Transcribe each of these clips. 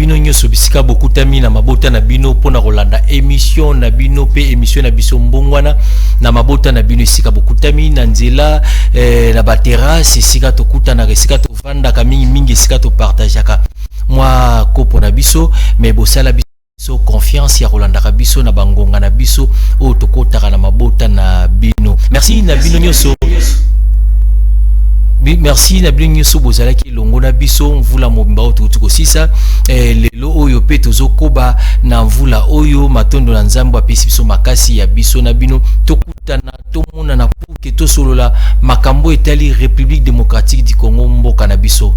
bino nyoso bisika bokutami na mabota na bino pona kolanda émission na bino pe émission na biso mbongwana na mabota na bino isika bokutami na nzela na ba terrasse isika tokuta na isika to vanda ka mingi isika to partageaka moi kopo na biso mais bosala biso confiance ya kolanda ka biso na bangonga na biso o tokotaka na mabota na bino. Merci na bino nyoso. Merci na bino nyoso bozala ki longo na biso mvula mobimba o tuko sisa lelo oyo pe tozokoba na mvula oyo matondo na nzambo apesi biso makasi ya biso na bino tokutana tomona na puke tosolola makambo etali République démocratique du Congo mboka na biso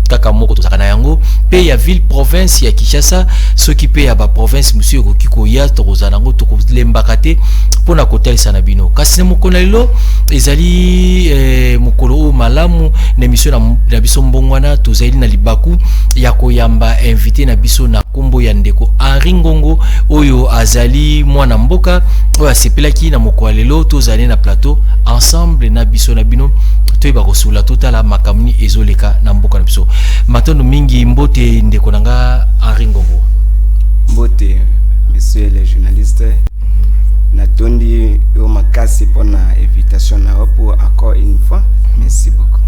kaka moko tozaka na yango pe ya ville province ya Kinshasa soki pe ya ba province monsieur kokiko ya tokozana ngo tokolembaka te pona kotalisa na bino kasi mokolo lelo ezali mokolo malamu na émission na biso mbongwana tozali na libaku ya koyamba invité na biso na kombo ya ndeko Henri Ngongo oyo azali mwana mboka oyo asepelaki na mokolo lelo tozali na plateau ensemble na biso na bino toyeba kosula totala makamuni ezoleka na mboka na biso matondo mingi mbote ndeko nanga Henri Ngongo. Mbote messieurs les journalistes natondi yo makasi pona invitation na pour encore une fois merci beaucoup.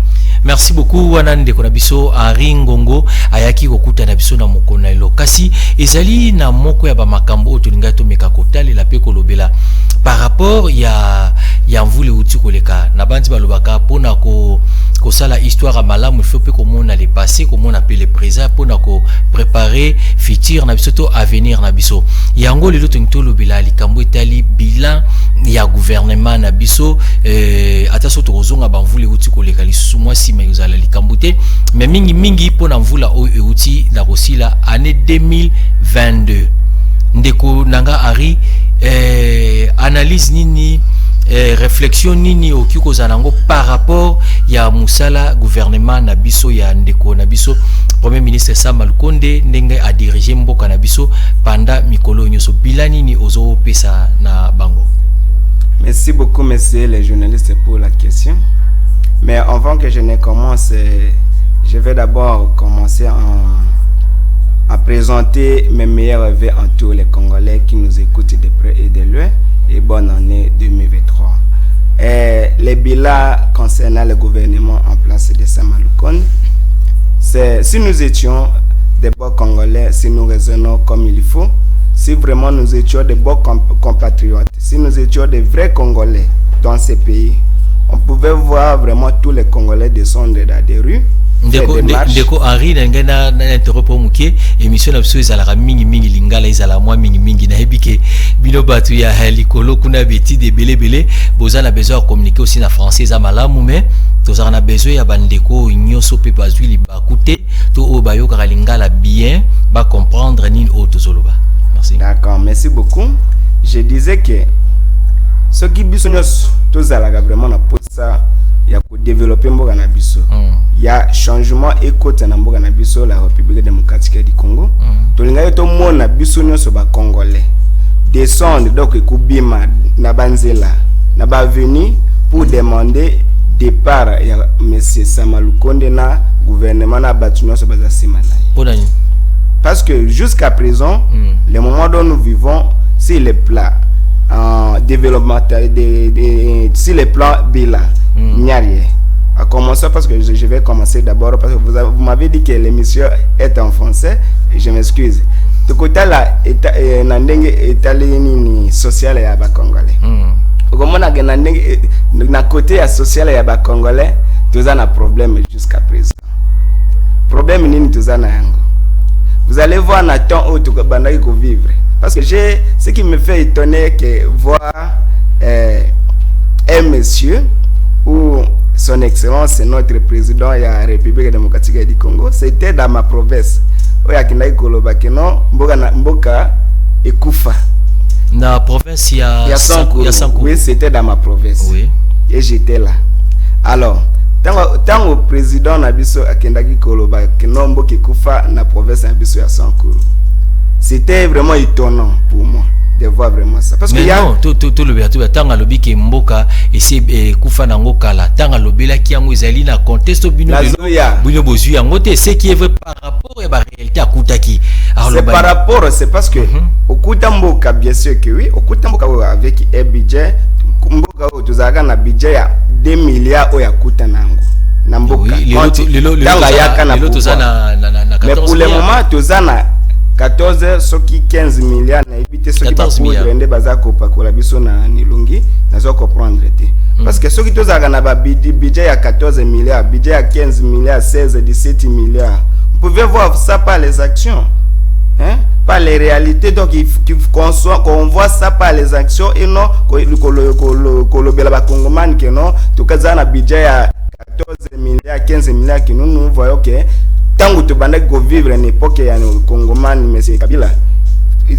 Merci beaucoup wana ndeko na biso Henri Ngongo ayaki kokuta na biso na mokolo na lelo kasi ezali na moko ya ba makambo otolinga to meka kotali la pe kolobela par rapport ya mvule uti koleka na bandi balobaka pona ko sala histoire malamu il faut pe komona le passé komona pe le présent pona ko préparer futur na biso to avenir na biso yango lelo to lobela likambo etali bilan ya gouvernement na biso ata so to kozonga ba mvule uti koleka lisusu mwasi mais uzala likambo te mais mingi pona mvula oyo uti na kosila année 2022 ndeko nanga Henri analyse nini réflexion nini okiko zanango par rapport ya musala gouvernement na biso ya ndeko na biso premier ministre Sama Lukonde ndenge a diriger mboka na biso pendant mikolo nyoso bilani ni ozo pesa na bango. Merci beaucoup messieurs les journalistes pour la question. Mais avant que je ne commence, je vais d'abord commencer à présenter mes meilleurs vœux en tous les Congolais qui nous écoutent de près et de loin. Et bonne année 2023. Les bilans concernant le gouvernement en place de Sama Lukonde, c'est si nous étions des bons Congolais, si nous raisonnons comme il faut, si vraiment nous étions des bons compatriotes, si nous étions des vrais Congolais dans ces pays, on pouvait voir vraiment tous les Congolais descendre dans des rues. Ndeko Henri na interrompre muke émission na biso ezala mingi lingala ezala mwa mingi na hebike bino batu ya likolo kuna beti de belé boza na besoin de communiquer aussi na français za malamu mais tozana na besoin ya bandeko nyoso pe bazwi libakute to o bayoka lingala bien ba comprendre ni o tozoloba. Merci. D'accord, merci beaucoup. Je disais que ce qui biso nyos tozala vraiment na posa ya ko développer mboka na biso. Ya changement écoute na mboka na biso la République démocratique du Congo. Tolinga to mona biso nyonso ba Congolais descendre donc ekubima na banzela na ba venir pour demander départ ya monsieur Sama Lukonde na gouvernement na batu nyonso baza sima na. Parce que jusqu'à présent le moment dont nous vivons c'est le plan développement sur le plan bilan Nyarié. À commencer parce que je vais commencer d'abord parce que vous m'avez dit que l'émission est en français et je m'excuse. De côté là nandenge etalini social ya ba Congolais. Comment na côté social ya ba Congolais, tous en a problème jusqu'à présent. Problème nini tous en a yango. Vous allez voir na temps où tout bandaki ko vivre parce que ce qui me fait étonner que voir un monsieur ou son excellence notre président de la République démocratique du Congo, c'était dans ma province. Oya kinai koloba keno mboka ekufa. Na province ya Sankuru. Oui, c'était dans ma province. Oui. Et j'étais là. Alors, tant au président na biso akendaki koloba keno mboka ekufa na province na biso ya Sankuru. C'était vraiment étonnant pour moi. de voir vraiment ça. Parce que non, tout le bien, tant lobby qui mboka et c'est kufa nango kala, tant lobby là qui ango ezali na contexte bino bozu yango te, c'est qui est vrai par rapport à la réalité à Koutaki. C'est par rapport, c'est parce que au Koutamboka, bien sûr que oui, au Koutamboka avec un budget, mboka tu as un budget à 2 milliards au Yakuta nango. Namboka. Mais pour le moment, tu as 14 soki 15 milliards na éviter ceux qui va prendre bazako pakola biso na nilungi nazo comprendre te parce que ceux qui tozaka na budget ya 14 milliards, budget ya 15 milliards, 16, 17 milliards. Vous pouvez voir ça par les actions, hein, par les réalités. Donc qu'on voit ça par les actions et non le bela ba Congoman que non tout cas na budget ya 14 milliards, 15 milliards que nous voyons que tant que tu vas vivre une époque où Congoman, mais c'est Kabila,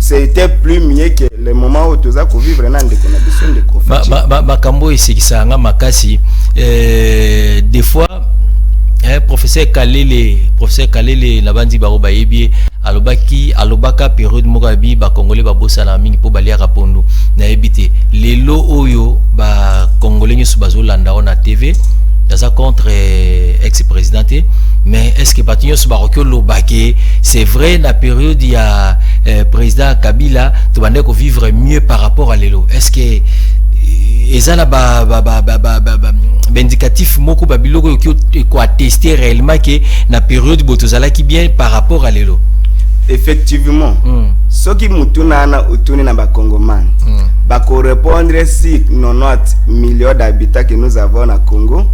c'était plus mieux que le moment où tu vas vivre dans des conditions de conflit. Makambo ici qui s'anga makasi des fois professeur Kalele na bandi baroba yebi alobaka période mokabi ba congolais ba bosana mingi po balia rapondo na ebité lelo oyo ba congolais nyoso bazolanda na TV ça contre ex-président, mais est-ce que Batignon Subarokyo Lobake, c'est vrai, la période il y a président Kabila, tu vas vivre mieux par rapport à l'élo. Est-ce que ezala indicatif moko babilo qui quoi tester réellement que la période botozala qui bien par rapport à l'élo? Effectivement, ceux qui mutuna na utuni na bakongomani ba correspondre si 90 millions d'habitants que nous avons na Congo,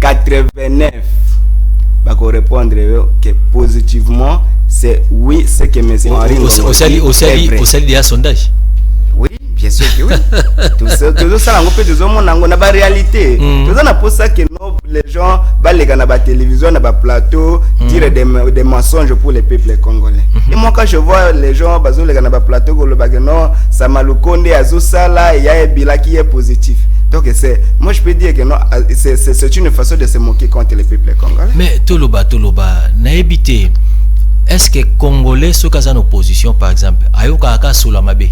89 va répondre que positivement c'est oui, c'est que M. Henri au sali de sondage. Oui, bien sûr que oui. Tout ça on peut dire on a la réalité. Tout ça n'a pas ça que les gens les gars na ba télévision na ba plateau dire des mensonges pour les peuples congolais. Et moi quand je vois les gens bazo les gars na ba plateau ko le bagano ça malukonde azo sala il y a un bilan qui est positif. Donc moi je peux dire que non, c'est une façon de se moquer contre les peuples congolais. Mais Toloba, naébité, est-ce que Congolais sont en opposition par exemple, ayoka aka Solamabe,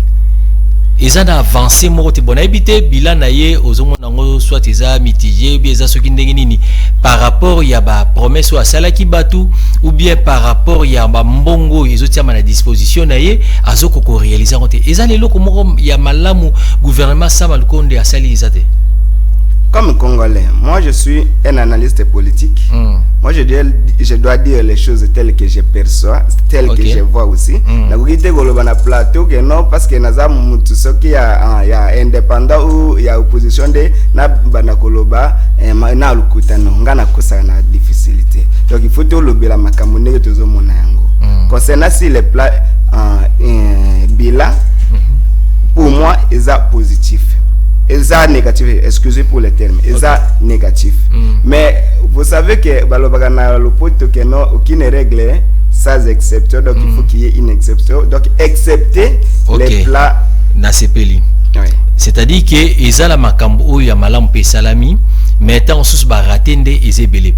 ils ont avancé moi te bon naébité bilan naie aux hommes nango soit ils mitigé bien ils qui ndengenini par rapport y a ba promesse à salaki batu ou bien par rapport y a ba mbongo ils ont à disposition naie azoko ko réaliser on te ils ont les locaux y a malamu gouvernement Samalukonde a sali izate. Comme Congolais, moi je suis un analyste politique. Moi je dois dire les choses telles que je perçois, telles que je vois aussi. Na kugite goloba na plateau que non parce que naza mutu soki ya indépendant ou ya opposition de na bana koloba na lukutano ngana kosa na difficulté. Donc il faut tout lobela makambo ndenge tozomona yango. Concernant si les plats bilan pour moi ils sont positifs. Ils sont négatifs, excusez pour les termes, ils sont négatifs. Mais vous savez que aucune règle sans exception, donc il faut qu'il y ait une exception. Donc accepter les plats. C'est-à-dire que ils ont la makambo ya malam pe salami, mais tant sous baratende ezebele.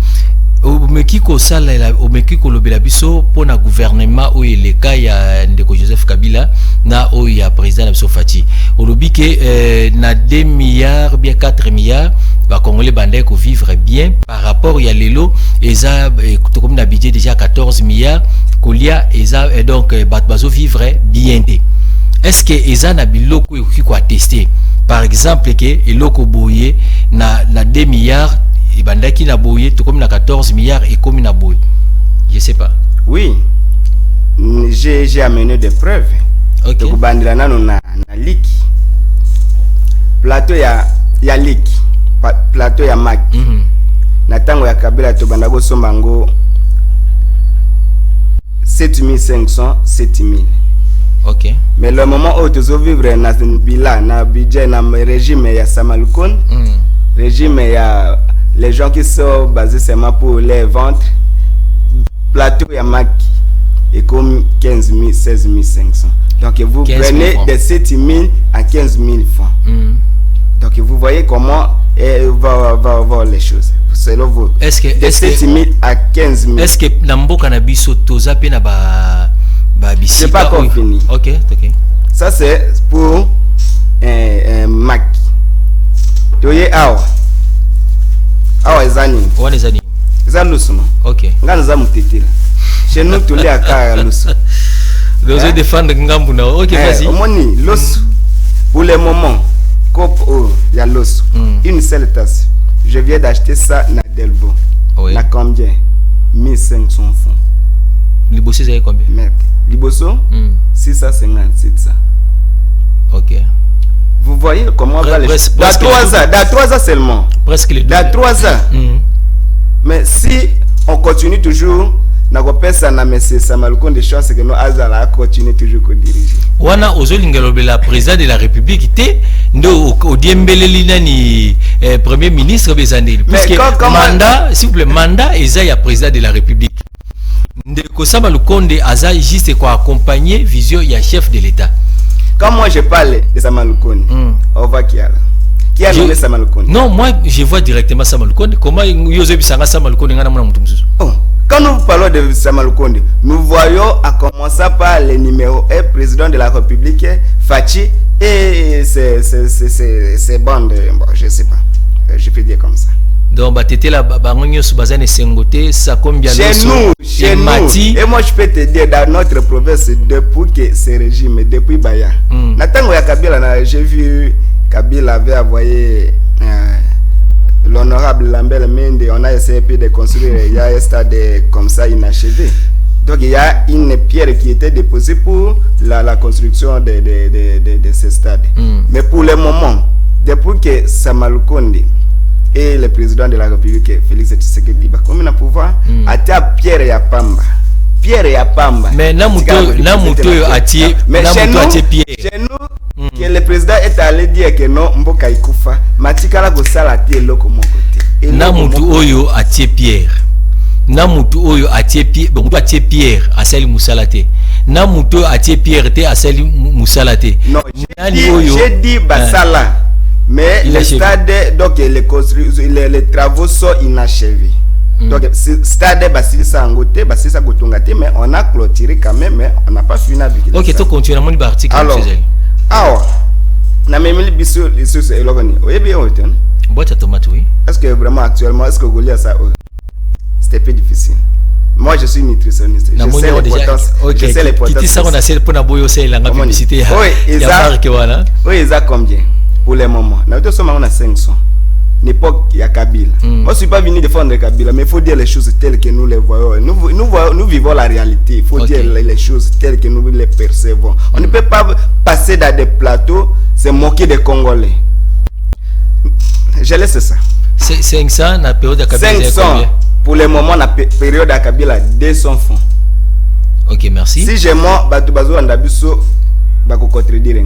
Omekiko sala omekiko lobela biso pour na gouvernement ou le cas ya ndeko Joseph Kabila na o ya président biso Fati olobi que na 2 milliards bien 4 milliards ba congolais bandé ko vivre bien par rapport ya lelo eza to comme na budget déjà 14 milliards kolia eza donc bazo vivre bien. Est-ce que eza na biloko ki ko attester par exemple que eloko boye na 2 milliards et bandaki na boye tout comme na 14 milliards et comme na boye, je sais pas. Oui, j'ai amené des preuves. Ok. Donc bandila nano na liki plateau ya liki plateau ya mak na tango ya Kabila to bandako sombango 7500 7000. Ok. Mais le moment où tu vivre na bilan na budget na régime ya Samalukonde, régime ya les gens qui sont basés seulement pour les ventres, plateau Yamaki est comme 15 000, 16 500. Donc vous prenez de 7 000 à 15 000 francs. Donc vous voyez comment va les choses. Selon vous, est-ce que de 7 000 à 15 000. Est-ce que Nambo Cannabis toza pe na ba c'est pas encore fini. Ok. Ça c'est pour Mac. Toye awa ezani. Wana ezani. Zalusu non. OK. Ngana za mutetela. Chez nous tous les aka lusu. Vous allez défendre ngambu na. OK, vas-y. Omoni losu. Pour le moment, cop il y a l'os. Une seule tasse. Je viens d'acheter ça na Delbo. Oui. Na combien? 1500 francs. Liboso c'est combien? Merde. Liboso 650, 700. OK. Vous voyez comment va les choses. Dans 3 ans seulement. Presque les deux. Dans 3 ans. Mais si on continue toujours, ça na monsieur Samalukonde des chances que nous azala continue toujours à diriger. Wana ozolinga la président de la République té ndo odiembeleli nani premier ministre bezandeli parce que mandat s'il vous plaît mandat eza ya président de la République. Ndeko Samalukonde aza juste quoi accompagner vision ya chef de l'État. Quand moi je parle de Samalukonde, on va qui a nommé Samalukonde? Non, moi je vois directement Samalukonde. Comment yozo bisanga Samalukonde ngana mona mutu mususu? Quand nous parlons de Samalukonde, nous voyons à commencer par le numéro 1 président de la République, Fachi, et ses bandes, bon, je ne sais pas, je peux dire comme ça. Donc, tété la bangonio sous bazane sengote, ça combien chez nous, et moi je peux te dire, dans notre province, depuis que ce régime, depuis Baya, Natango ya Kabila, j'ai vu Kabila avait envoyé l'honorable Lambert Mende, on a essayé de construire, il y a un stade comme ça inachevé. Donc il y a une pierre qui était déposée pour la construction de ce stade. Mais pour le moment, depuis que Samalukonde et le président de la République, Félix Tshisekedi, comme il a pouvoir, a été Pierre et Pamba. Pierre et Pamba. Mais Namuto Atié, mais chez nous, que le président est allé dire que non, Mboka Ikufa, Matikala Gosala Tie Loko Mokote. Namutu Oyo Atié Pierre. Namutu Oyo Atié Pierre, bon, Atié Pierre, Asali Moussalate. Namutu Atié Pierre, te Asali Moussalate. Non, j'ai dit Basala. Mais le stade, donc les travaux sont inachevés. Donc, stade Basisa Angote, Basisa Gotongate, mais on a clôturé quand même, mais on n'a pas fini avec. Ok, tu continues à mon article. Alors, na même biso c'est l'organe. Oui, bien, oui. Boîte à tomate, oui. Est-ce que vraiment actuellement, est-ce que vous voulez ça? C'était peu difficile. Moi, je suis nutritionniste. Je sais l'importance. Je sais l'importance. Qui ça on a celle pour naboyo c'est la publicité. Oui, exact combien? Pour le moment. Nous sommes à 500. L'époque, il y a Kabila. Moi, je ne suis pas venu défendre Kabila, mais il faut dire les choses telles que nous les voyons. Nous vivons la réalité. Il faut dire les choses telles que nous les percevons. On ne peut pas passer dans des plateaux, se moquer des Congolais. Je laisse ça. 500 la période de Kabila. 500 pour le moment, la période de Kabila, 200 francs. Ok, merci. Si je mens, Batubazo Andabiso, va contredire.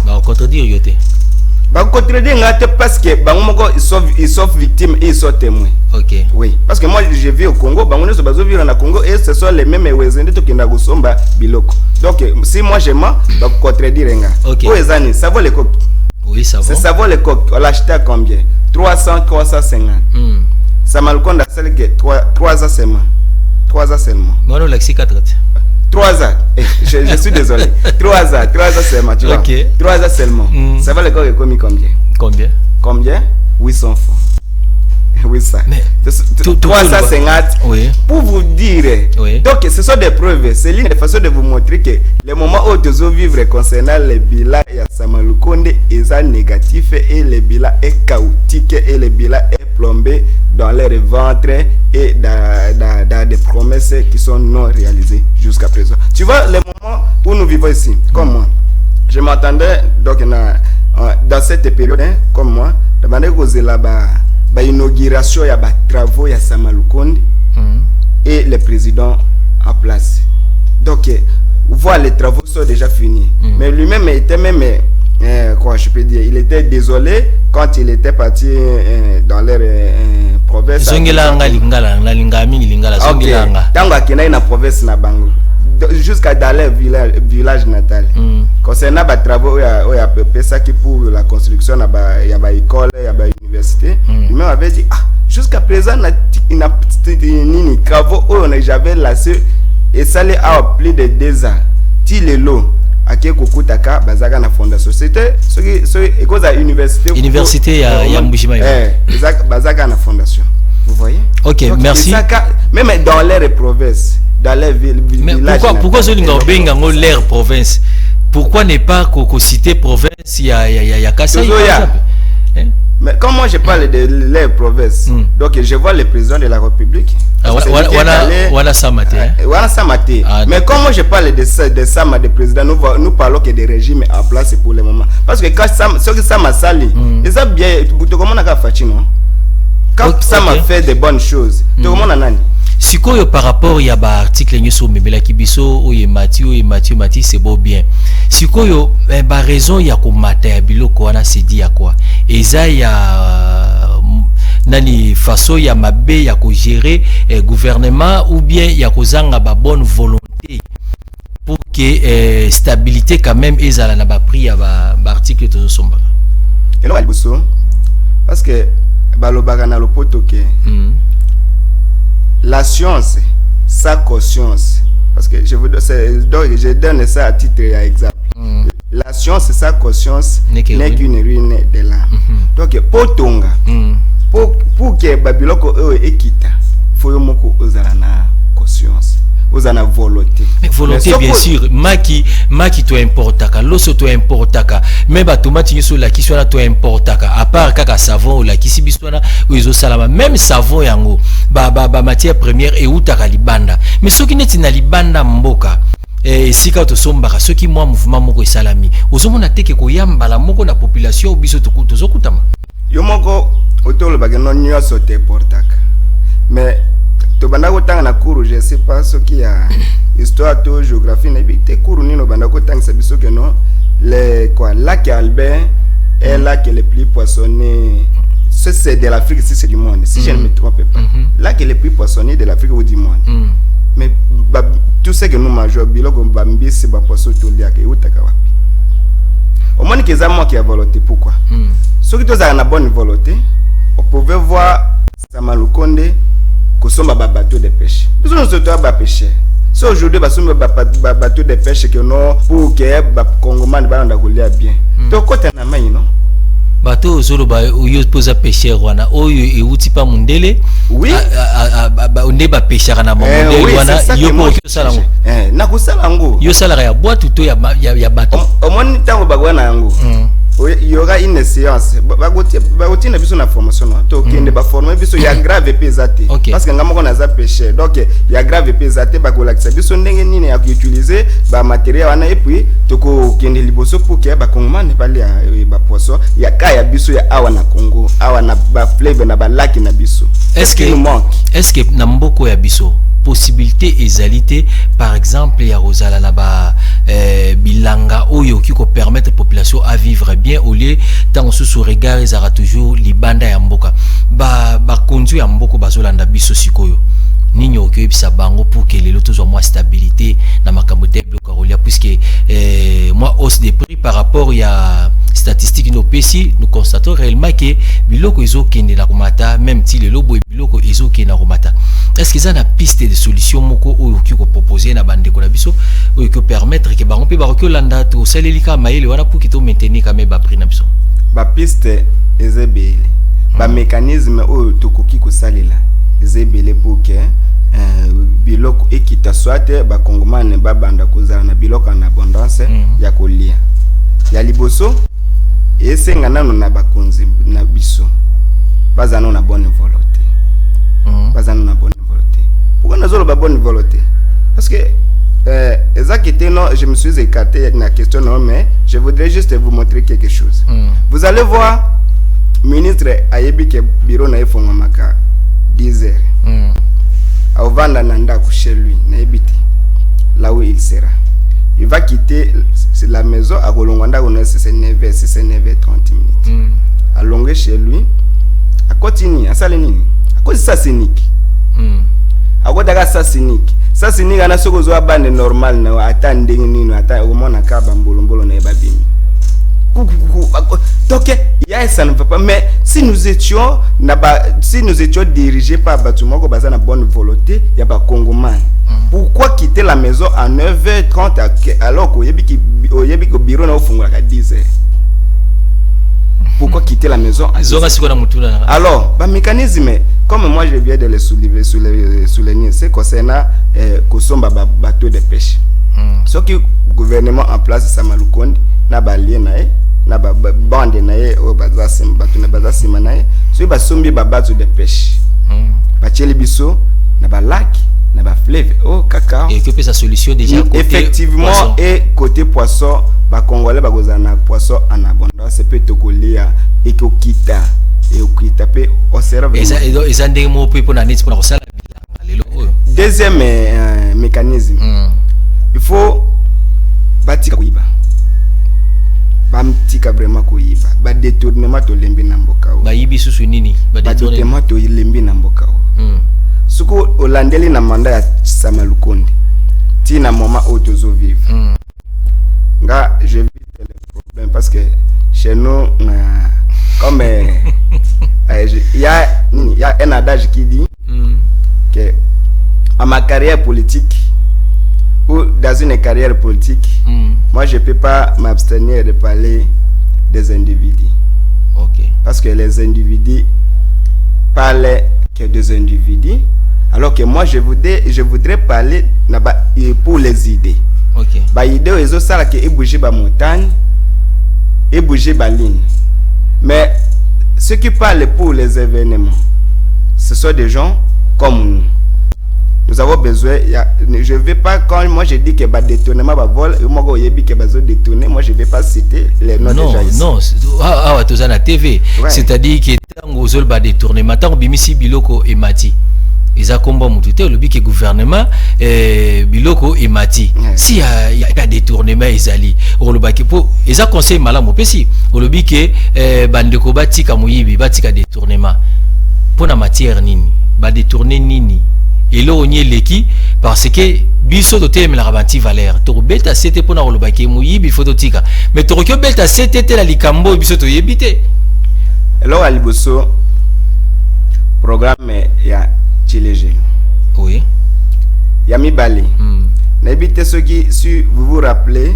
Va contredire, yote. Bah contredire parce que ils sont victimes et ils sont témoins. Ok. Oui. Parce que moi je vis au Congo, on se base vivre au Congo et ce sont les mêmes qui na gosomba biloko. Donc si moi je mens, bah contredire Ok. Oezani, ça vaut les coques. Oui, ça vaut. Ça vaut les coques. On l'a acheté à combien? 300, 350. Samalukonde a celle que 3 ans seulement. 3 ans seulement. Moi on l'a 4. 3 ans. Je suis désolé. 3 ans seulement, tu vois. Okay. 3 ans seulement. Ça va le corps commis combien? Combien? 800 francs. 800. Mais 350. Oui. Pour vous dire. Oui. Donc, ce sont des preuves. C'est l'une des façons de vous montrer que le moment où tu vivre concernant les bilans et Samalukonde est négatif et le bilan est chaotique et le bilan est plombé dans leur ventre et dans des promesses qui sont non réalisées jusqu'à présent. Tu vois, le moment où nous vivons ici, comme moi, je m'attendais donc dans cette période, comme moi, demander que là-bas. L'inauguration, il y a des travaux, il y a Samalukonde et le président en place. Donc, voir les travaux sont déjà finis. Mais lui-même était quoi je peux dire, il était désolé quand il était parti dans leur province. Jusqu'à dans leur village natal. Concernant les travaux, il y a ça qui pour la construction, il y a école, il y a université. Lui-même avait dit, jusqu'à présent, il y a des travaux où j'avais laissé et ça les a plus de 2 ans. Si les lots, ake kokutaka bazaka na fondation c'était ce cause à université ya Mbushima bazaka na fondation, vous voyez. OK. Donc, merci. Même dans les provinces, dans les villages. Pourquoi ce linga benga ngo l'air province? Pourquoi ne pas citer province ya Kasai par exemple? Mais quand moi je parle de les provinces, donc je vois le président de la République. Voilà Samate. Voilà Samate. Mais quand moi je parle de Samate, de président, nous parlons que des régimes en place pour le moment. Parce que quand ce que ça m'a sali, et ça bien, comment on a fait non? Quand ça m'a fait de bonnes choses, tout le monde en a. Sikoyo par rapport ya ba article nyoso memela kibiso oye Mathieu c'est beau bien. Sikoyo ba raison ya ko mata ya biloko wana se dit ya quoi. Eza ya nani façon ya mabe ya ko gérer gouvernement ou bien ya ko zanga ba bonne volonté pour que stabilité quand même ezala na ba prix ya ba article to somba. Et là parce que balobaka na lopoto ke la science, sa conscience, parce que je donne ça à titre exemple. La science, sa conscience n'est qu'une ruine de l'âme. Donc, pour Tonga, pour que Babiloko ekita, faut yomoko ozalana conscience, ozana volonté. Mais volonté bien sûr, maki to importaka, loso to importaka, même ba tomate nyoso la ki sona to importaka, à part kaka savon ou la ki sibiswana ou izo salama, même savon yango ba matière première et utaka libanda. Mais ceux qui neti na libanda mboka sika to sombaka ceux qui moi mouvement moko esalami ozomona teke ko yamba la moko na population biso to zokutama yo moko otolo bageno nyoso te portaka. Mais to banda ko tanga na cours, je sais pas ce qui a histoire to géographie na bité cours nino banda ko tanga sa biso que non les quoi lac Albert est lac le plus poissonneux. C'est de l'Afrique, c'est du monde, si je ne me trompe pas. Lac le plus poissonneux de l'Afrique ou du monde. Mais tout ce que nous mangeons, biloko bambi c'est ba poisson to liak et utaka wapi. Au moins que ça moi qui a volonté, pourquoi? Ceux qui ont une bonne volonté, on pouvait voir Samalukonde que sont ba bateau de pêche. Nous sommes surtout ba pêcher. Si aujourd'hui ba sont ba bateau de pêche que non pour que ba Congoman ba nda kolia bien. Donc côté na mai non. Bateau zolo ba yo posa pêcher wana oyo e uti pa mundele. Oui. Onde ba pêcher na mundele wana yo po sala ngo. Na ko sala ngo. Yo sala ya boîte to ya bateau. Au moins tango ba wana ngo. Il y aura une séance. Bagoti na biso na formation non. To kende ba former biso ya grave pesate. Parce que ngamo na za pêcher. Donc ya grave pesate ba ko lakisa biso ndenge nini ya utiliser ba matériel wana et puis to ko kende liboso pour que ba kongomane pa ya ba poisson ya kaya biso ya awa na Congo, awa na ba fleuve na ba lac na biso. Est-ce que na mboko ya biso possibilité ezalité par exemple ya rozala na ba bilanga oyo qui ko permettre population à vivre bien au lieu tant sous regard ezara toujours libanda ya mboka ba kondu ya mboko bazolanda biso sikoyo nini okuyebisa bango pour que les lotos moins stabilité na makambo te bloka rolia puisque moi hausse des prix par rapport ya statistique no pesi nous constatons réellement que biloko ezokende na komata même si le lobo biloko ezokende na komata. Est-ce que ça na piste de solution moko oyo ki ko proposer na bande ko na biso oyo ki permettre que bango pe ba ko landa to salelika maele wana pour que to maintenir quand même ba prix na biso ba piste ezebele ba mécanisme oyo to koki ko salela ezebele pour que biloko ekita soit ba kongomane ba banda kozala na biloko en abondance ya kolia ya liboso esenga nano na bakonzi na biso bazana na bonne volonté. Bazana na bonne volonté. Pourquoi nous avons la bonne volonté? Parce que exactement, je me suis écarté de la question non, mais je voudrais juste vous montrer quelque chose. Vous allez voir ministre Ayebi ke bureau na efongomaka 10 heures. A vendre nanda chez lui na ebiti là où il sera. Il va quitter la maison à Rolongwanda on c'est 9h30 minutes. À longuer chez lui, à continuer à salenini. À cause ça cynique. À cause de ça cynique. Ça cynique ana soko zo bande normal na atande nini ata au mona ka bambolombolo na ebabimi. Donc, ça ne va pas. Mais si nous étions dirigés par Batumoko, basé na bonne volonté, il y a pas Congoman. Pourquoi quitter la maison à 9h30 alors qu'au bureau na ofunga à 10h? Pourquoi quitter la maison à 10h? Alors, bah mécanisme, comme moi je viens de le souligner, c'est concernant Kosomba bateau de pêche. Ce que le gouvernement en place de Samalukonde na balien nae na bande nae o bazasim batu na bazasima nae so ba sombi ba bateau de pêche. Ba tcheli biso na ba lac na ba fleuve o kaka. Et que peut sa solution déjà côté effectivement poisson. Et côté poisson ba congolais ba gozana poisson en abondance c'est peut te coller et ko kita et ko kita pe au cerveau. Et ça ndenge mo pe pour na net pour na sala lelo. Deuxième mécanisme. Il faut batika kuiba. Bamtika vraiment kuiba. Ba détournement to lembi na mboka o. Ba yibi susu nini? Ba détournement to lembi na mboka o. Suko olandeli na mandat ya Samalukonde. Ti na moment où tu vivre. Nga je vis le problème parce que chez nous comme il y a un adage qui dit que à ma carrière politique ou dans une carrière politique, moi je ne peux pas m'abstenir de parler des individus. Parce que les individus parlent que des individus, alors que moi je voudrais parler pour les idées. Bah idée ils ont ça que bouger ba montagne et bouger ba ligne. Mais ceux qui parlent pour les événements, ce sont des gens comme nous. Nous avons besoin, je ne vais pas, quand moi je dis que bah détournement, bah vol, moi je dis que bah détourner, moi je ne vais pas citer les noms déjà ici. Non, tu as la TV, c'est-à-dire que tant que vous avez détournement, tant que bimisi biloko et mati, ils ont combat moutouté, le but que gouvernement biloko et mati. Si il y a détournement, ils allient, au le baki pour, ils ont conseillé malam au pesi, au le but que bandeko batika mouyibi, batika détournement, pour la matière nini, bah détourner nini. Et là on y est l'équipe parce que biso doté mais la rabanti valeur to beta c'était pour na rolobaki muyibi phototika mais to ko beta c'était la likambo biso to yebité alors aliboso programme ya Chileje oui ya mibali na ebité ceux qui si vous vous rappelez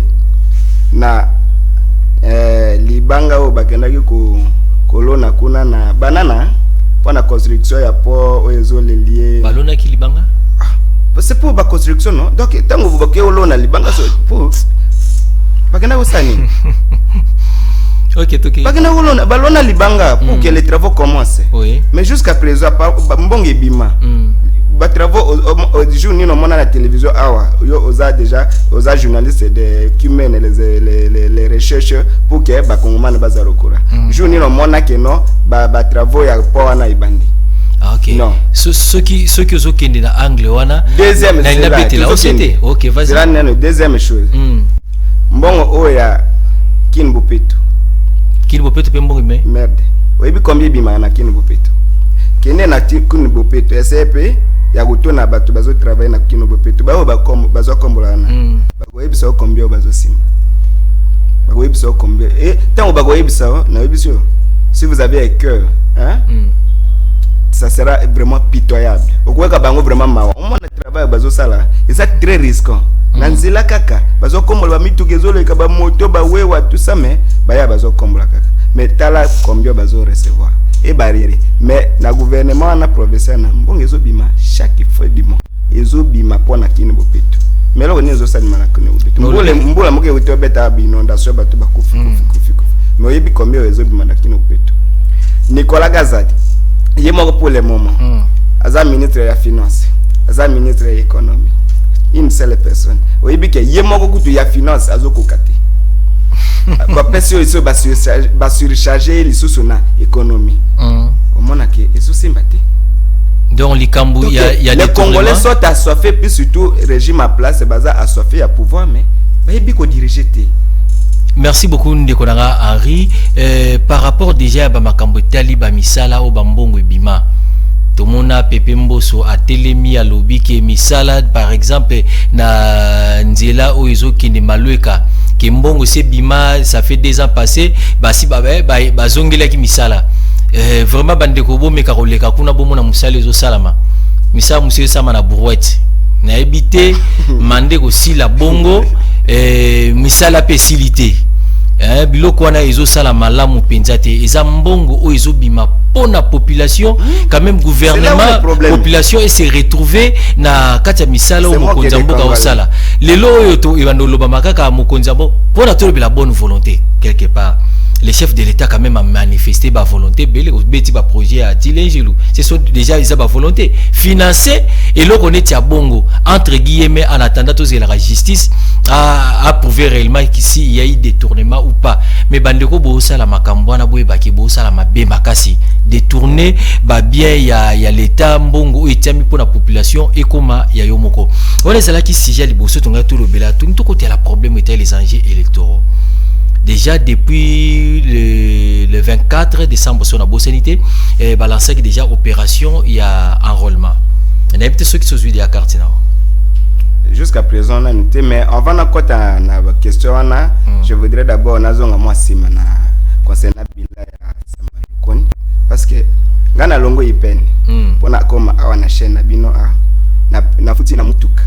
na libanga o bakendaki ko kolona kuna na banana pour la construction ya port oyezo les liés balona ki libanga c'est pour la construction non donc tant que vous bakay olona libanga pour bakena osani OK bakena olona balona libanga pour que les travaux commencent oui mais jusqu'à présent mbonge bima ba travaux au jour ni no mona la télévision awa yo oza déjà oza journaliste de qui mène les recherches pour que ba kongomana baza rokora jour ni no mona que non ba travaux ya po na ibandi. OK non ceux qui zo kende na angle wana deuxième na inabete la OCT. OK vas-y là deuxième chose mbongo oya Kinbopeto pe mbongo me merde oyebi combien bima na Kinbopeto kende na Kinbopeto SCP ya kutona bato bazo travailler na Kinbopeto bazo kombolana bakoyebisa combien bazo simba bakoyebisa combien et tant bakoyebisa na yebisio si vous avez un cœur hein ça sera vraiment pitoyable okweka bango vraiment mawa on travail bazo sala et ça très risquant nanzila kaka bazo kombola mitukezo le ka ba moto ba wewa tout ça mais baya bazo kombola kaka mais tala combien bazo recevoir et barrière mais na gouvernement na provincial na mbongo ezo bima chaque fois du mois ezo bima pona Kinbopeto mais là on ezo salima na Kinbopeto mbola moke uto beta inondation bato bakufi mais oyebi combien ezo bima na Kinbopeto Nicolas Gazadi il est mort pour le moment aza ministre ya finance aza ministre ya économie une seule personne oyebi ke il est mort kutu ya finance azokokate ba pesio iso ba surcharger lisusu na économie omona ke eso simbate donc likambu il y a les Congolais sont assoiffés puis surtout régime à place baza assoiffé à pouvoir mais bayebi ko diriger te. Merci beaucoup Ndekonanga Henri par rapport déjà à Bamakambo Tali Bamisala au Bambongo Bima tomona Pepe Mboso a telemi à lobby ke misala par exemple na nzela o ezo kende malweka ke mbongo se bima ça fait 2 ans passé basi bazongela ki misala vraiment bandeko bo meka koleka kuna bomona musala ezo salama misala musala sama na brouette na ebité mande ko si la bongo misala pesilité biloko wana ezo sala malamu penza te eza mbongo o ezo bima pona population quand même gouvernement population et se retrouver na kati misala o mokonza mboka o sala lelo oyo to ibandoloba makaka mokonza mbo pona to la bonne volonté quelque part les chefs de l'État quand même a manifesté ba volonté belé au beti ba projet à Tilengelou ce sont déjà ils a ba volonté financer et le connaît ya bongo entre guillemets en attendant tous la justice à prouver réellement qu'ici il y a eu détournement ou pas mais bandeko bo sala makambo na boye baki bo sala mabe makasi détourner ba bien il y a l'État mbongo et tiami pour la population et comment il y a yomoko on est là qui sujet liboso tonga tout le bela tout côté la problème était les enjeux électoraux. Déjà depuis le 24 décembre sur la Bossanité, balancé déjà opération, il y a enrôlement. Il y a peut-être ceux qui sont suivis à carte. Jusqu'à présent, on a noté, mais avant de côté la question, je voudrais d'abord moi concernant Bila parce que quand on longo ipen, pour na comme na chaîne bino na futi na mutuka.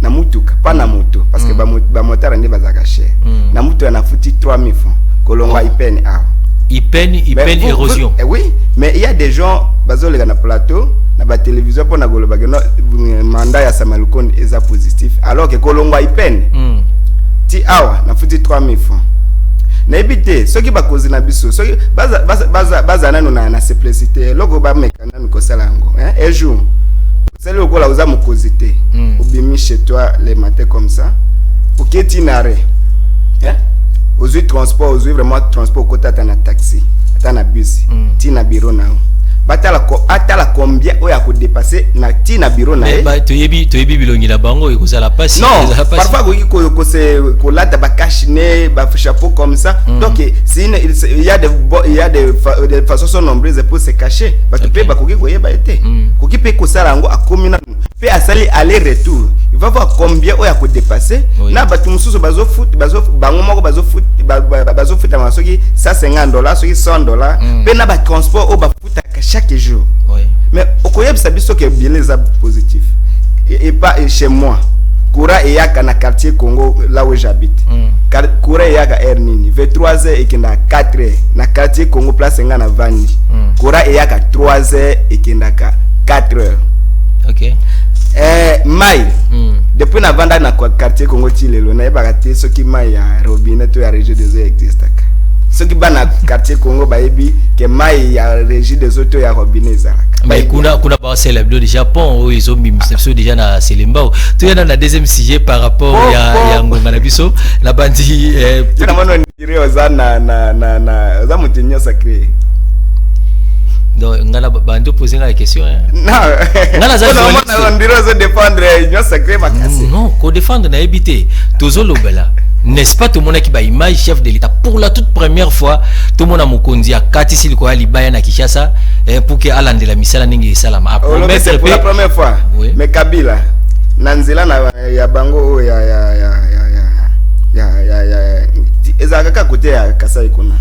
Na mutuka pas na moto parce que ba moteur ande bazaka cher na moto na futi 3000 francs kolonga ipen érosion oui mais il y a des gens bazolega na plateau na ba télévision pour na goloba que mandat ya Samalukonde est positif alors que kolonga ipen ti awa na futi 3000 francs na ebité ceux qui ba cause na biso ceux baza na simplicité logo ba mekana ko sala ngo un jour c'est le gola uza mukosité obimi chez toi les matins comme ça pour que tu n'arrêtes aux transport aux vraiment transport côté na taxi na bus ti na bureau na atala combien o ya ko dépasser na ti na bureau na to yebi bilongi la bango e ko sala passe non parfois ko lata ba cachine ba chapeau comme ça donc il y a des façons nombreuses pour se cacher parce que pe ba ko yeba été ko ki pe ko sala ngo akomina pe asali aller retour il va voir combien o ya ko dépasser na ba tumususu bazo bango moko bazo foot ma soki $150 soki $100 pe na ba transport o ba foot chaque jour. Oui. Mais au Koyeb Sabiso que bien les positif et pas chez moi. Koura et Yaka na quartier Congo là où j'habite. Koura et Yaka Ernini 23h et kenda 4h na quartier Congo place ngana Vandi. Koura et Yaka 3h et kenda 4h. OK. Mai depuis na vanda na quartier Congo Tilelo na ebakate soki mai ya robinet to ya région des eaux existe. Ce qui bana quartier Congo baebi que mai ya régie des autos ya robinet zalaka mais kuna ba célèbre du Japon où ils ont mis déjà na Selembao tu y a na deuxième sujet par rapport ya ngonga na biso la bandi tu na mono ndire ozana na za mutinyo sacré donc ngala bandi poser la question non ngala za on ndire ozo défendre nyo sacré makasi non ko défendre na ebité tozo lobela. N'est-ce pas tout le monde qui va image chef de l'État pour la toute première fois tout le monde a mukonzi a kati sili ko ali baya na Kinshasa pour que alande la misala ningi salama pour la première fois oui. Mais Kabila nanzela na ya bango ya ezaka côté ya Kasai kuna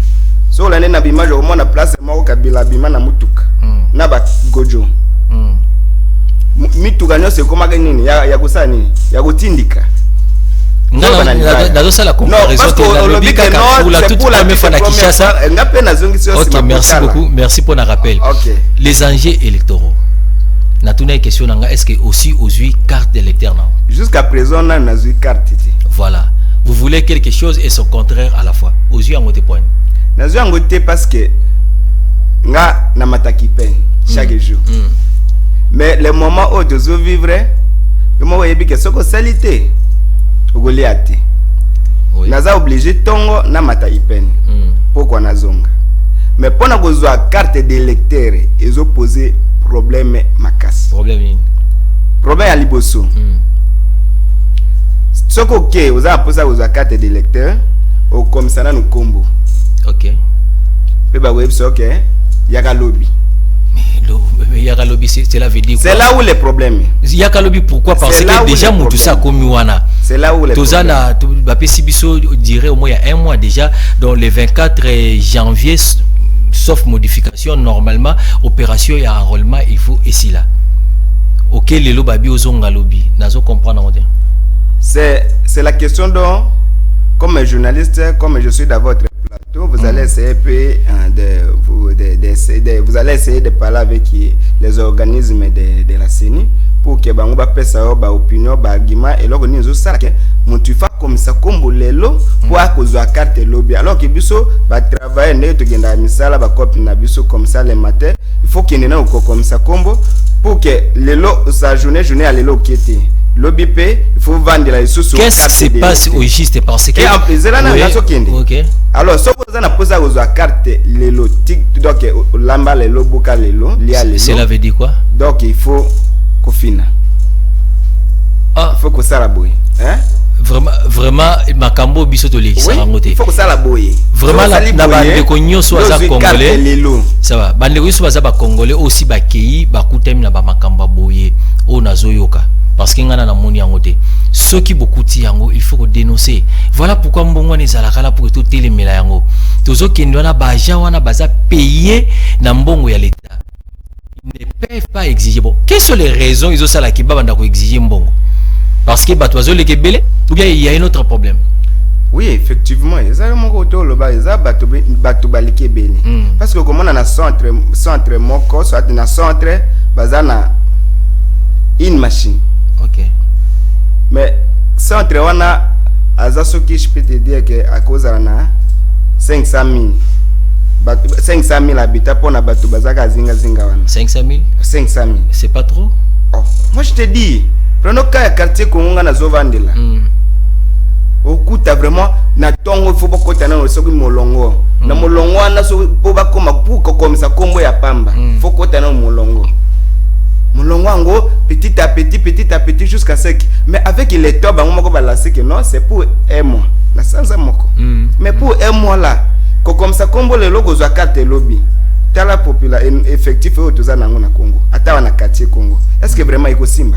so la nena bimage au moins na place moko Kabila bima na mutuka na ba gojo mituka nyose koma nini ya kusani ya kutindika. Non, la comparaison pour la toute première fois à Kinshasa. Ok, merci beaucoup. Merci pour le rappel. Okay. Les enjeux électoraux. Natuna question est-ce que aussi aux carte d'électeur non? Jusqu'à présent, on a une carte. Voilà. Vous voulez quelque chose et son contraire à la fois. Aux yeux en côté point. Aux yeux en côté parce que nga na mataki pen chaque jour. Mais le moment où tu vivre, le moment où il y a que ce que salité. Ogoliate. Oui. Naza obligé tongo na mata ipen. Pourquoi nazonga? Mais pour na besoin carte d'électeur, ils ont posé problème makas. Problème à liboso. Ce que OK, vous avez posé aux carte d'électeur au commissariat nous combo. OK. Pe ba web OK, yaka lobby. Mais yaka lobby cela veut dire c'est là où les problèmes. Il y a qu'à lobby pourquoi parce que déjà tout ça comme wana. C'est là où les Tozana Bapesi Biso dirait au moins il y a un mois déjà dans le 24 janvier sauf modification normalement opération et enrôlement il faut ici là. OK les lobabi ozonga lobby. Nazo comprendre c'est la question dont comme journaliste comme je suis dans votre plateau vous allez essayer vous allez essayer de parler avec les organismes de la CENI pour que bango ba pesa ba opinion ba argument et loko nizo sala ke mutu fa comme ça comme lelo pour akozwa carte lobby alors que biso ba travailler ne to genda misala ba copie na biso comme ça le matin il faut qu'il n'ait pas comme ça combo pour que lelo sa journée à lelo kete lobby pay il faut vendre la sous. Qu'est-ce qui se passe au juste parce que et en plus là na so kende OK alors so vous na posa kozwa carte lelo donc lamba lelo boka lelo lia lelo cela veut dire quoi donc il faut kofina il faut que ça la boye hein vraiment makambo biso to lekisa rangote il faut que ça la boye vraiment na bande ko nyoso aza congolais ça va bande ko nyoso baza ba congolais aussi ba kei ba kutemi na ba makambo boye o nazoyoka parce que ngana na moni yangote ceux qui beaucoup ti yango il faut que dénoncer voilà pourquoi mbongo nezala kala pour tout telemela yango tozo kendo na ba agent wana baza payé na mbongo ya l'état ils ne peuvent pas exiger bon quelles sont les raisons ils ont ça là qui banda ko exiger mbongo parce que batoizo le kebele ou bien il y a un autre problème. Oui effectivement ça mon côté le bas ça bato balike bele parce que comme on a un centre moko soit na centre bazana une machine. OK mais centre wana azaso qui je peux te dire que à cause na 500 000 habitants pour na bato bazaka zinga wana 500 000 c'est pas trop. Oh moi je te dis prenons cas quartier Kongo na zovandela okuta vraiment na tongo faut beaucoup tana no soki molongo na molongo na so po ba koma puko comme ça kombo ya pamba faut ko tana molongo ngo petit à petit jusqu'à ce que mais avec les top bango moko balancer que non c'est pour un mois na sanza moko mais pour un mois là comme ça kombo le logo za carte lobby tala popula effectif au toza nango na Congo ata na quartier Congo est-ce que vraiment iko simba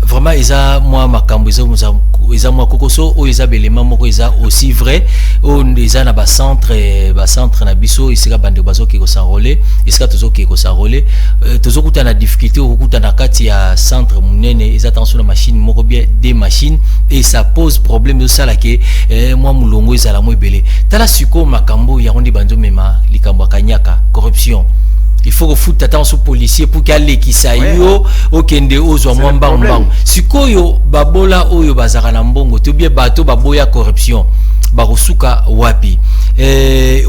vraiment isa moi makambo isa moi kokoso o isa belema moko isa aussi vrai o isa na ba centre na biso isika bande bazo ki ko s'enrôler isika tozo ki ko s'enrôler tozo kuta na difficulté o kuta na kati ya centre munene isa tension na machine moko bien des machines et ça pose problème de ça là que moi mulongo isa la mo belé tala siko makambo ya rondi banzo mema likambo kanyaka corruption. Il faut que foute attention aux policiers pour qu'elle qui sayo au kende ozo mwamba mbang sikoyo babola oyo bazaka na mbongo to bien bato baboya corruption barosuka wapi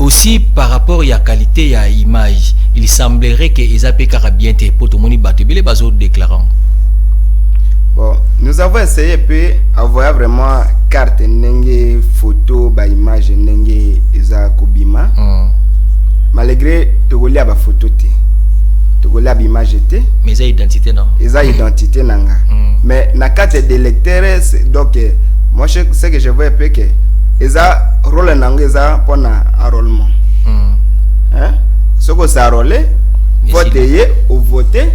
aussi par rapport à qualité à image il semblerait que ezapeka bien te poto moni bato bele bazo déclarant. Bon nous avons essayé peu avoir vraiment carte nenge photo ba image nenge eza kobima malgré togolia ba photo te togolia ba image te mais ça identité non eza identité nanga mais na carte de lecteur donc moi ce que je vois peu que eza rôle nanga eza pour na enrôlement hein ce que ça rôler voter ou voter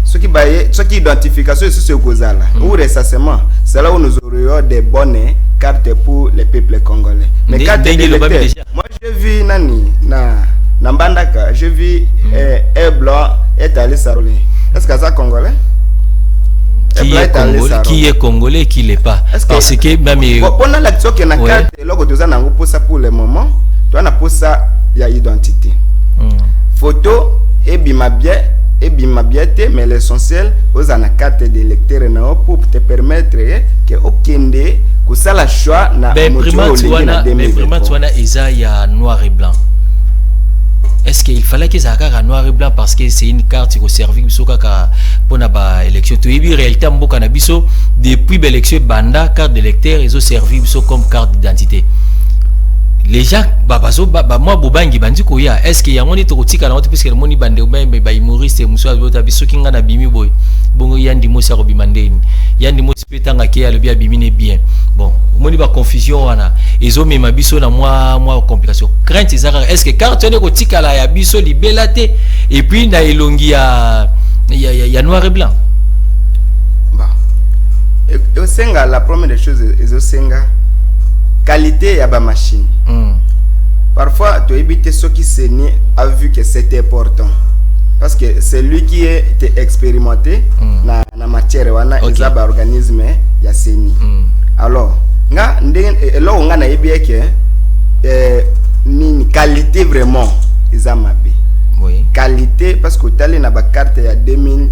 ce qui identification sur ce cause-là ou récemment c'est là où nous aurions des bonnes cartes pour les peuples congolais mais carte de moi je vis nani na Mbandaka je vis un blanc est allé s'enrôler est-ce que ça congolais qui est congolais qui l'est pas parce que même on a l'action que na carte logo toza nango pour ça pour le moment tu as na pour ça il y a identité photo et bima bien mais l'essentiel aux en carte de lecteur pour te permettre que okende que ça la choix na vraiment isa ya noir et blanc. Est-ce qu'il fallait que ça soit noir et blanc parce que c'est une carte qui servi pour la élection tu es réalité mboka na biso depuis l'élection banda carte de lecteur ils ont servi comme carte d'identité les gens moi bobangi bandi ko ya est-ce que yango ni to kotika na puisque le moni bande ba humoriste muso abota biso kinga na bimi boy bongo yandi mosi ko bimandeni yandi mosi petanga ke ya le bien bimine bien bon moni ba confusion wana ezo mema biso na moi complication crainte ezaka est-ce que quand tu ne kotika la ya biso libelate et puis na elongi ya noir et blanc bah et senga la première des choses ezo senga qualité ya ba machine. Parfois tu éviter ce qui saignait a vu que c'était important parce que c'est lui qui est expérimenté na matière wana eza ba organisme ya saigné. Alors nga ndenge lo nga na yebie que ni qualité vraiment eza mabe. Oui. Qualité parce que tali na ba carte ya 2000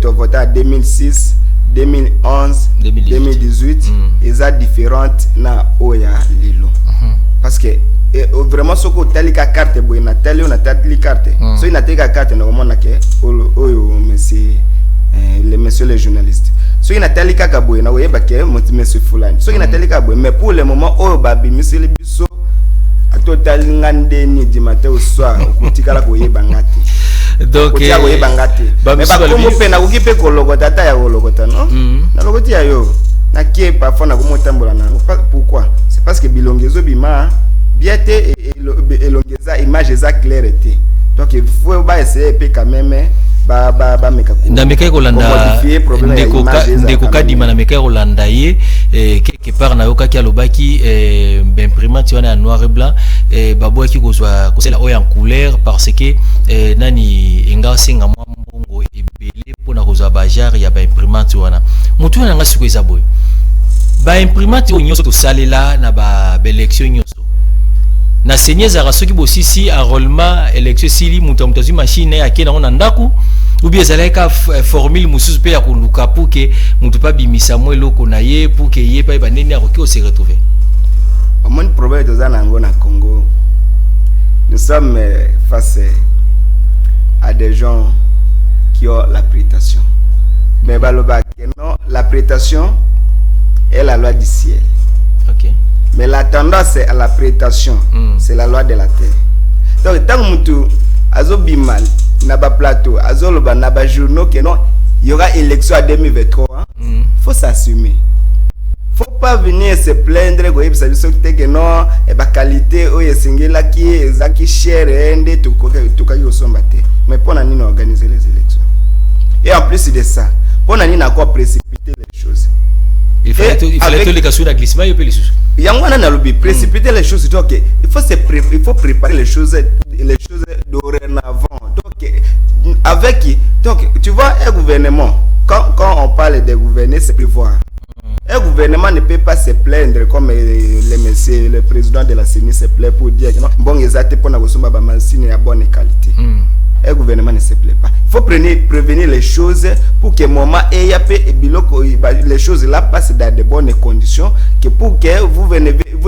to vota 2006 2011 2018 eza différente na oya lilo parce que vraiment ce que tali ka carte boy na tali on a tali carte so ina teka carte na komona ke oyo monsieur les messieurs les journalistes so ina tali ka boy na oyeba ke monsieur fulani so ina tali ka boy mais pour le moment oyo babi monsieur biso total ngande ni di matin au soir okutikala ko yeba ngati donc ya ko yeba ngati mais ba komo pe na ukipe ko lokota ta ya lokota non na lokoti ya yo na kie parfois na komo tambola na pourquoi c'est parce que bilongezo bima biete elongeza image za clarté donc il faut ba essayer pe quand même ba meka ko na meka ko landa ndeko kadima na meka ko landa ye quelque part na yoka kia lobaki imprimante wana noir et blanc babo ki ko soit ko la oya en couleur parce que nani enga singa mwa mbongo ebele pona ko za bajar ya ba imprimante wana mutu na ngasi ko izaboy ba imprimante onyoso to salela na ba élection nyoso na senyeza rasoki bosisi enrôlement élection sili mutu mutazi machine ya kena ona ndaku ou bien zaleka formule mususu pe ya koluka pour que mutu pa bimisa mo eloko na ye pour que ye pa baneni akoki se retrouver. Mon problème de zanango na Congo, nous sommes face à des gens qui ont la prétention. Mais baloba non, la prétention est la loi du ciel. OK. Mais la tendance à la prétention, c'est la loi de la terre. Donc tant que mutu azobimal na ba plateau azoloba na ba journaux que non, il y aura élection en 2023, faut s'assumer. Faut pas venir se plaindre que non et ba qualité o yesengela qui ezaki cher ende to ka yosomba te. Mais pour nani organiser les élections. Et en plus de ça, pour nani na quoi précipiter les choses. Il fallait tout les cas sur la glissement et puis les choses. Yangwana na lobi précipiter les choses donc il faut préparer les choses dorénavant. Donc avec donc tu vois un gouvernement quand on parle de gouverner c'est prévoir. Un gouvernement ne peut pas se plaindre comme le président de la CENI se plaît pour dire que non bon exact pour na kosomba ba machine à bonne qualité. Un gouvernement ne se plaît pas. Il faut prévenir les choses pour que moment et les choses là passent dans de bonnes conditions que pour que vous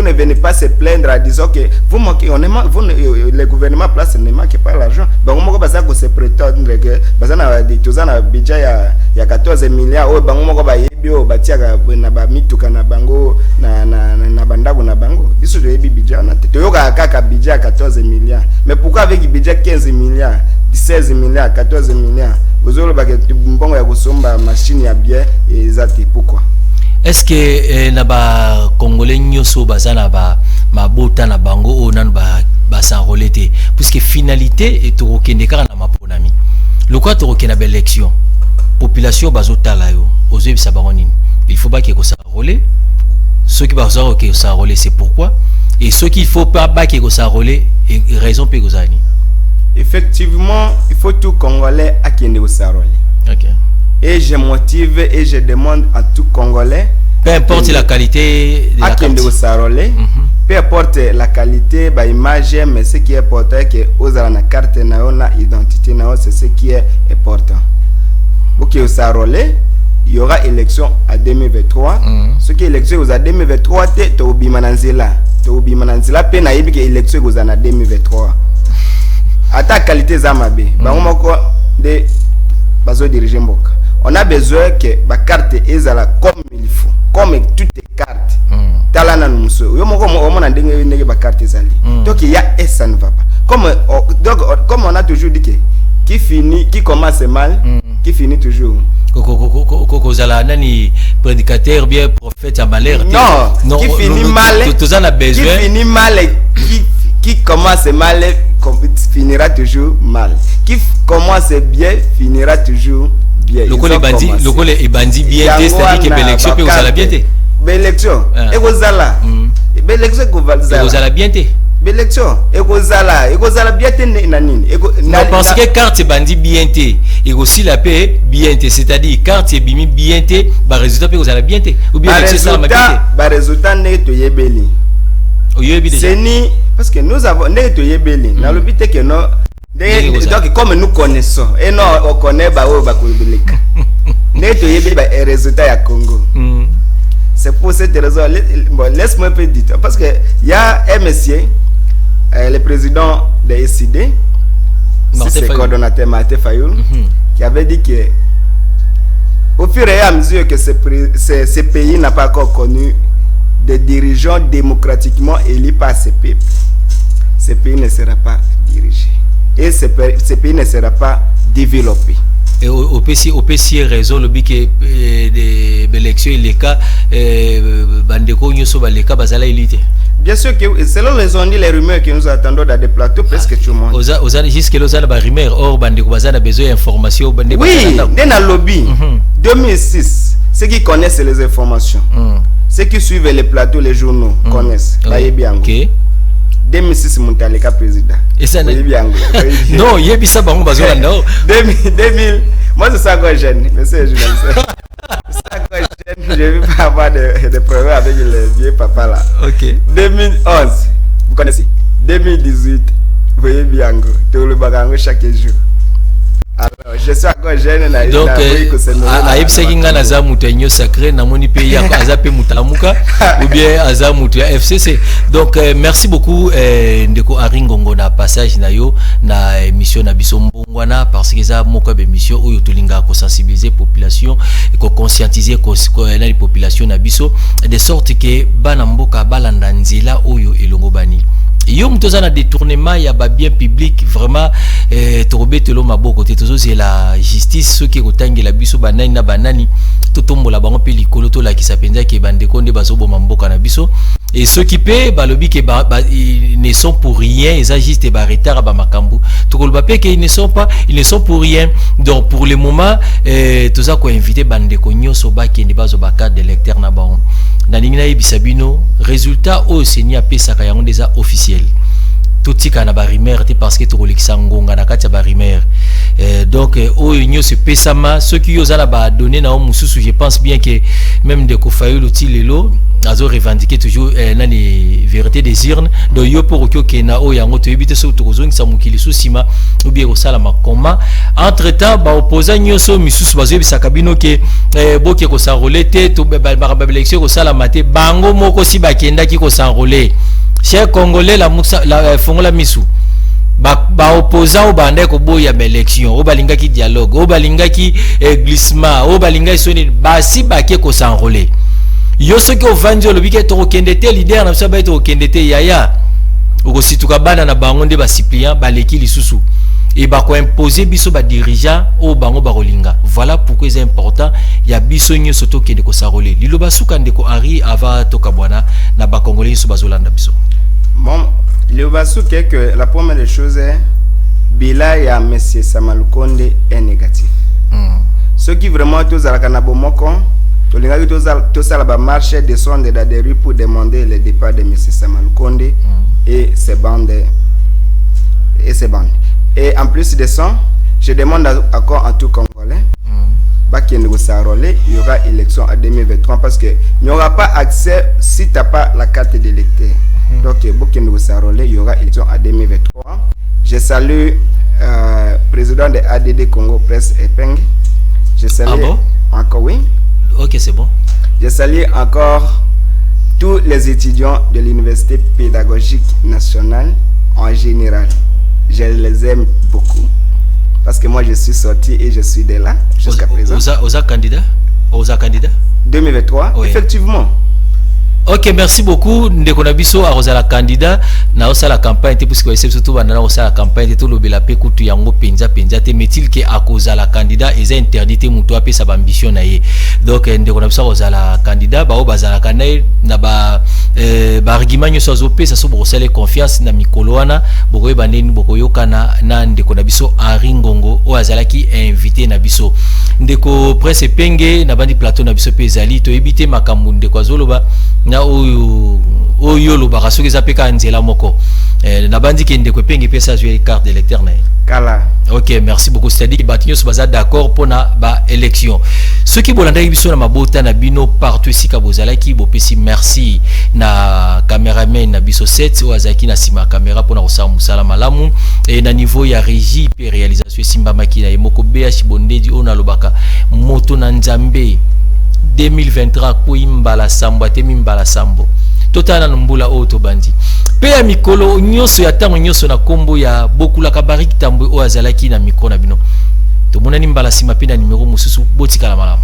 ne venez pas se plaindre en disant que vous manquez le gouvernement place ne manque pas l'argent. Donc on va que se prétendre que bazana tozana budget ya 14 milliards o bango moko ba yebio batiaka na ba mituka na bango na bandako na bango. Biso de budget na te yoka kaka budget 14 milliards. Mais pourquoi avec budget 15 milliards 16 milliards, 14 milliards. Vous avez bon ya kosomba machine ya bien et zati pourquoi? Est-ce que na congolais nyoso bazana mabota na bango o nan ba s'enrôler puisque finalité est to kendeka na maponami. Le quoi to kena ba élection. Population bazotala yo. Ozo bisa bangonini. Il faut pas que ko s'enrôler. Ceux qui bazaro que s'enrôler c'est pourquoi et ceux qui faut pas que ko s'enrôler raison pe kozani. Effectivement, il faut tout Congolais à qui nous s'enrôler. OK. Et je motive et je demande à tout Congolais, peu importe la qualité de la carte, peu importe la qualité, bah image, mais ce qui est important que aux la carte na identité na c'est ce qui est important. Ok, au s'enrôler, il y aura élection à 2023. Ce qui est élection aux 2023, te obimananzela, pe na yebi que élection aux en 2023. À ta qualité zamabe, de bazo diriger on a besoin que la carte est comme il faut, comme toutes les cartes. talana muso yo moko on a ndenge ndenge ba carte zali donc il y a et ça ne va pas comme on a toujours dit que qui commence mal qui finit toujours kozala nani prédicateur bien prophète à malheur non qui finit mal tout ça a besoin qui finit mal qui commence mal finira toujours mal qui commence bien finira toujours bien le bandi bien c'est-à-dire que l'élection peut kozala bien té l'élection et kozala l'élection kozala bien té l'élection et kozala bien té nanini non parce que carte bandi bien té et aussi la paix bien té c'est-à-dire carte bimi bien té ba résultat peut kozala bien té ou bien c'est ça ba résultat ne to yebeli c'est ni parce que nous avons ne to yebeli na lo bité que non donc comme nous connaissons et non on connaît ba o ba ko yebeleka ne to yebeli ba résultat ya Congo. C'est pour cette raison, bon, laisse-moi un peu dire, parce que il y a un monsieur, le président de SID, c'est le coordonnateur Martin Fayoul, qui avait dit que au fur et à mesure que ce pays n'a pas encore connu des dirigeants démocratiquement élus par ce peuple, ce pays ne sera pas dirigé et ce pays ne sera pas développé. Et au PC raison le but que l'élection les cas bandeko nyoso ba les cas bazala élite. Bien sûr que selon les rumeurs que nous attendons dans des plateaux presque tout le monde. Oza jusque là ba rumeur or bandeko bazala besoin d'informations bandeko. Oui, dans le lobby 2006, ceux qui connaissent les informations, ceux qui suivent les plateaux, les journaux connaissent. OK. 2006 Montaleka président. Et ça non, il y a bisa bango bazola non. 2000 moi c'est ça que jeune, monsieur journaliste. Ça que jeune, je vais pas avoir de problèmes avec les vieux papas là. OK. 2011, vous connaissez. 2018, vous voyez bien tout le bagango chaque jour. Alors, je suis encore jeune donc aïbsa kinga na za mutu enyo sacré na moni pays ya azape mutamuka ou bien aza mutu ya FCC. Donc merci beaucoup ndeko Aringongo na passage na yo na émission na biso mbongwana parce que ça moko be émission oyo tolinga ko sensibiliser population et ko conscientiser ko na population na biso de sorte que bana mboka balanda nzela oyo elongo bani yo mtoza na détournement ya ba bien public vraiment torobetelo maboko te tozo c'est la justice ce qui kotangela biso banani na banani totombola bango pe likolo to la kisa penza ke bandeko nde bazobo mamboka na biso et ceux qui paient balobi ke ils ne sont pour rien ils agissent ba retard ba makambu tokoloba pe ke ils ne sont pour rien. Donc pour le moment toza ko inviter bandeko nyoso ba kende bazo ba carte d'électeur na bango na ningina yebisabino résultat au seigneur pesa ka yango déjà officiel tout tika na ba rumeur parce que tokolekisa ngonga na kati ya ba rumeur donc au union se pesama ceux qui osala ba donner na mususu je pense bien que même de Kofayolo Tilelo azo revendiquer toujours nani vérité des urnes donc yo pour que na o yango to ebite so to kozongisa mukili susima ou bien osala makoma entre temps ba opposant nyoso misusu bazo bisaka bino ke boke ko s'enrôler te to ba élection ko sala mate bango moko si bakenda ki ko s'enrôler chers Congolais la fongola misu ba opposant au bande ko boya élection au balinga ki dialogue au balinga ki glissement au balinga soni basi bake ko s'enrôler yo ce que vanjo le bike to kendete leader na saba to kendete yaya uko situka bana na bango nde ba suppliant baleki lisusu et ba ko imposer biso ba dirigeant au bango ba rolinga. Voilà pourquoi c'est important ya biso nyoso to kende ko s'enrôler liloba suka ndeko Henri ava to kabwana na ba congolais so bazolanda biso. Bon, le basou que la première des choses est bila ya monsieur Samalukonde est négatif. Ce qui vraiment tous à la Kanabomoko, tous les tous à la marche de son de la rue pour demander le départ de monsieur Samalukonde et ses bandes et en plus de ça, je demande encore en tout Congolais qu'il y aura élection en 2023 parce que il n'y aura pas accès si tu n'as pas la carte d'électeur. Donc il y aura élection en 2023. Je salue président de ADD Congo Presse Epeng. Je salue encore oui. OK, c'est bon. Je salue encore tous les étudiants de l'Université pédagogique nationale en général. Je les aime beaucoup. Parce que moi je suis sorti et je suis de là jusqu'à présent. Aux candidats 2023, oui. Effectivement. Ok, merci beaucoup. Ndeko na biso arozala candidat na osala campagne te puisque c'est surtout bandana osala campagne te to lobela pe kutu yango penza te metil ke akozala candidat eza interdité muto ape sa ambition na ye. Donc ndeko na biso arozala candidat ba o bazala kanaye na ba argument nyoso azope sa so brosale confiance na mikolo wana bokoye bandeni bokoyokana na ndeko na biso Henri Ngongo o azalaki invité na biso. Ndeko presse penge na bandi plateau na biso pe ezali to ebite makambu ndeko azoloba na oyo lo barasoki zapeka nzela moko na bandi ke ndeko penge pesa jouer carte d'électeur na kala. Ok, merci beaucoup. C'est-à-dire que batinyo so baza d'accord pour na ba élection. Ceux qui bolanda biso na mabota na bino partout ici ka bozala ki bopesi merci na cameraman na biso 7 o azaki na sima caméra pour na osala musala malamu et na niveau ya régie et réalisation simba makina e moko BH Bondedi ona lobaka moto na nzambe 2023 kuimbala sambo atemimbala sambo totana mbula oto bandi pe ya mikolo nyoso ya tango nyoso na kombo ya bokula kabariki tambo o azalaki na mikro na bino to monani mbala sima pe na numero mususu botika la malamu.